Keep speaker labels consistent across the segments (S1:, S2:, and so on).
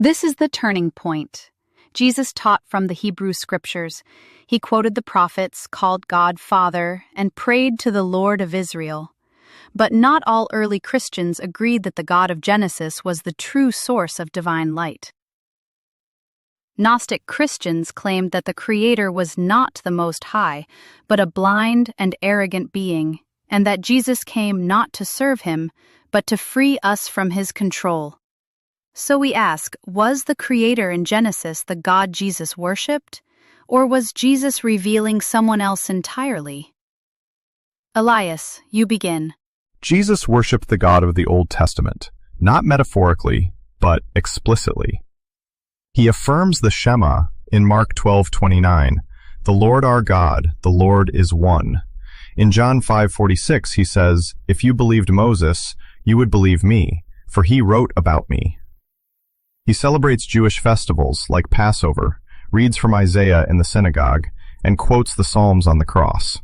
S1: This is the turning point. Jesus taught from the Hebrew scriptures. He quoted the prophets, called God Father, and prayed to the Lord of Israel. But not all early Christians agreed that the God of Genesis was the true source of divine light. Gnostic Christians claimed that the Creator was not the Most High, but a blind and arrogant being, and that Jesus came not to serve him, but to free us from his control. So we ask, was the Creator in Genesis the God Jesus worshipped, or was Jesus revealing someone else entirely? Elias, you begin.
S2: Jesus worshipped the God of the Old Testament, not metaphorically, but explicitly. He affirms the Shema in Mark 12:29, "The Lord our God, the Lord is one." In John 5:46 he says, "If you believed Moses, you would believe me, for he wrote about me." He celebrates Jewish festivals like Passover, reads from Isaiah in the synagogue, and quotes the Psalms on the cross.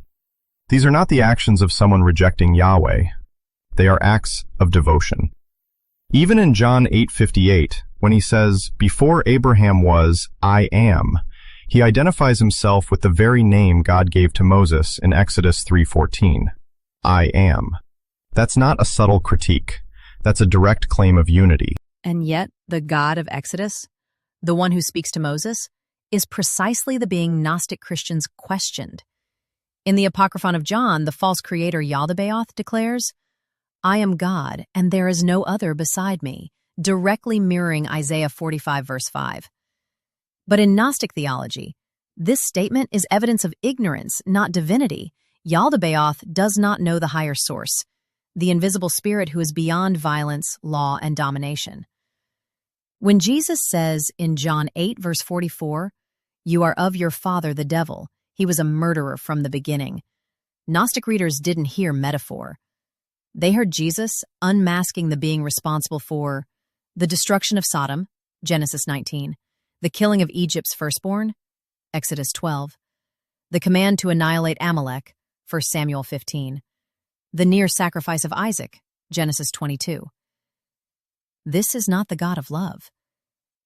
S2: These are not the actions of someone rejecting Yahweh. They are acts of devotion. Even in John 8:58, when he says, "Before Abraham was, I am," he identifies himself with the very name God gave to Moses in Exodus 3:14. I am. That's not a subtle critique. That's a direct claim of unity.
S3: And yet, the God of Exodus, the one who speaks to Moses, is precisely the being Gnostic Christians questioned. In the Apocryphon of John, the false creator A.I.vsA.I declares, "I am God, and there is no other beside me," directly mirroring Isaiah 45, verse 5. But in Gnostic theology, this statement is evidence of ignorance, not divinity. A.I.vsA.I does not know the higher source, the invisible spirit who is beyond violence, law, and domination. When Jesus says in John 8, verse 44, "You are of your father the devil, he was a murderer from the beginning," Gnostic readers didn't hear metaphor. They heard Jesus unmasking the being responsible for the destruction of Sodom, Genesis 19, the killing of Egypt's firstborn, Exodus 12, the command to annihilate Amalek, 1 Samuel 15, the near sacrifice of Isaac, Genesis 22. This is not the God of love.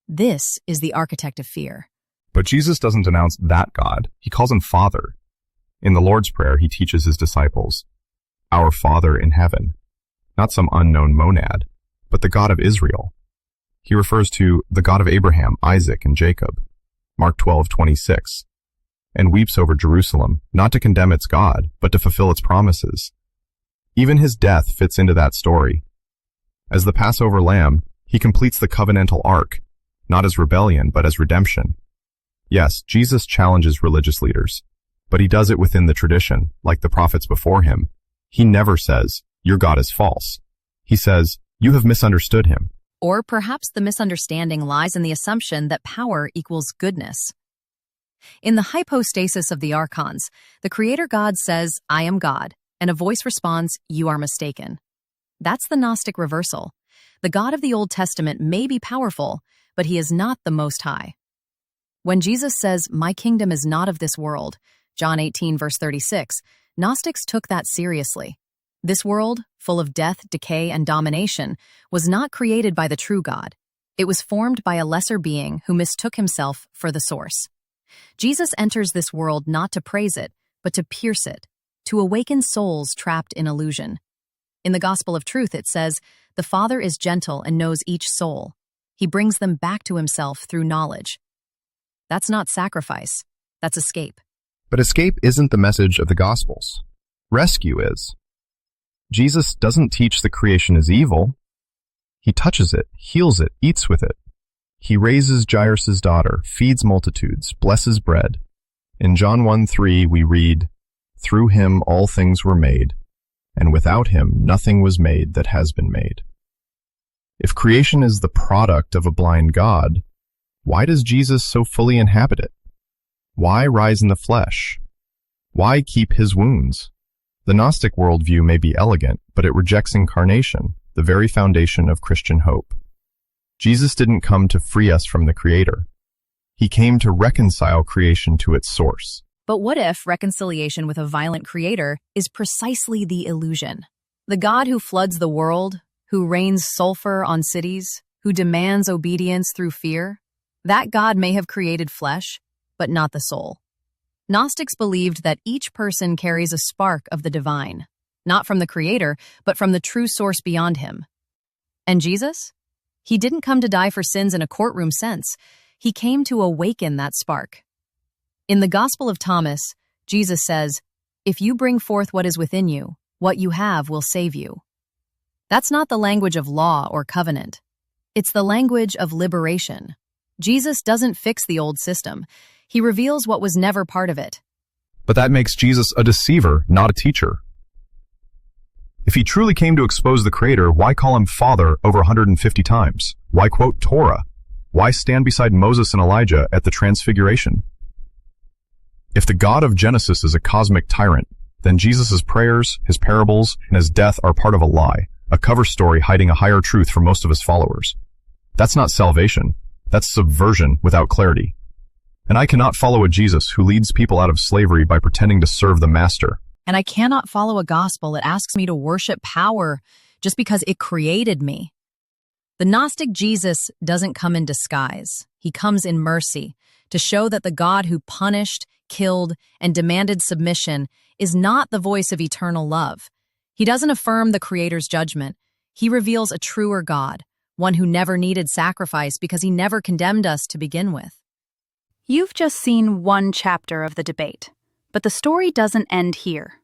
S3: This is the architect of fear.
S2: But Jesus doesn't announce that God. He calls him Father. In the Lord's Prayer, he teaches his disciples, "Our Father in heaven," not some unknown monad, but the God of Israel. He refers to the God of Abraham, Isaac, and Jacob, Mark 12:26, and weeps over Jerusalem, not to condemn its God, but to fulfill its promises. Even his death fits into that story. As the Passover lamb, he completes the covenantal arc, not as rebellion, but as redemption. Yes, Jesus challenges religious leaders, but he does it within the tradition, like the prophets before him. He never says, "Your God is false." He says, "You have misunderstood him."
S3: Or perhaps the misunderstanding lies in the assumption that power equals goodness. In the hypostasis of the archons, the Creator God says, "I am God," and a voice responds, "You are mistaken." That's the Gnostic reversal. The God of the Old Testament may be powerful, but he is not the Most High. When Jesus says, "My kingdom is not of this world," John 18, verse 36, Gnostics took that seriously. This world, full of death, decay, and domination, was not created by the true God. It was formed by a lesser being who mistook himself for the source. Jesus enters this world not to praise it, but to pierce it, to awaken souls trapped in illusion. In the Gospel of Truth, it says, "The Father is gentle and knows each soul. He brings them back to himself through knowledge." That's not sacrifice. That's escape.
S2: But escape isn't the message of the Gospels. Rescue is. Jesus doesn't teach the creation is evil. He touches it, heals it, eats with it. He raises Jairus' daughter, feeds multitudes, blesses bread. In John 1:3 we read, "Through him all things were made, and without him nothing was made that has been made." If creation is the product of a blind God, why does Jesus so fully inhabit it? Why rise in the flesh? Why keep his wounds? The Gnostic worldview may be elegant, but it rejects incarnation, the very foundation of Christian hope. Jesus didn't come to free us from the Creator. He came to reconcile creation to its source.
S3: But what if reconciliation with a violent creator is precisely the illusion? The God who floods the world, who rains sulfur on cities, who who demands obedience through fear, that God may have created flesh, but not the soul. Gnostics believed that each person carries a spark of the divine, not from the Creator, but from the true source beyond him. And Jesus? He didn't come to die for sins in a courtroom sense. He came to awaken that spark. In the Gospel of Thomas, Jesus says, "If you bring forth what is within you, what you have will save you." That's not the language of law or covenant. It's the language of liberation. Jesus doesn't fix the old system. He reveals what was never part of it.
S2: But that makes Jesus a deceiver, not a teacher. If he truly came to expose the Creator, why call him Father over 150 times? Why quote Torah? Why stand beside Moses and Elijah at the Transfiguration? If the God of Genesis is a cosmic tyrant, then Jesus' prayers, his parables, and his death are part of a lie, a cover story hiding a higher truth for most of his followers. That's not salvation. That's subversion without clarity. And I cannot follow a Jesus who leads people out of slavery by pretending to serve the master.
S3: And I cannot follow a gospel that asks me to worship power just because it created me. The Gnostic Jesus doesn't come in disguise. He comes in mercy to show that the God who punished, killed, and demanded submission is not the voice of eternal love. He doesn't affirm the Creator's judgment. He reveals a truer God, one who never needed sacrifice because he never condemned us to begin with.
S1: You've just seen one chapter of the debate, but the story doesn't end here.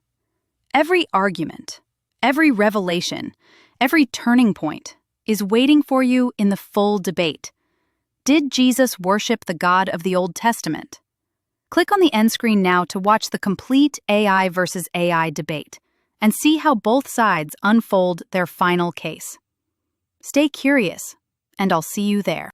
S1: Every argument, every revelation, every turning point is waiting for you in the full debate. Did Jesus worship the God of the Old Testament? Click on the end screen now to watch the complete AI versus AI debate and see how both sides unfold their final case. Stay curious, and I'll see you there.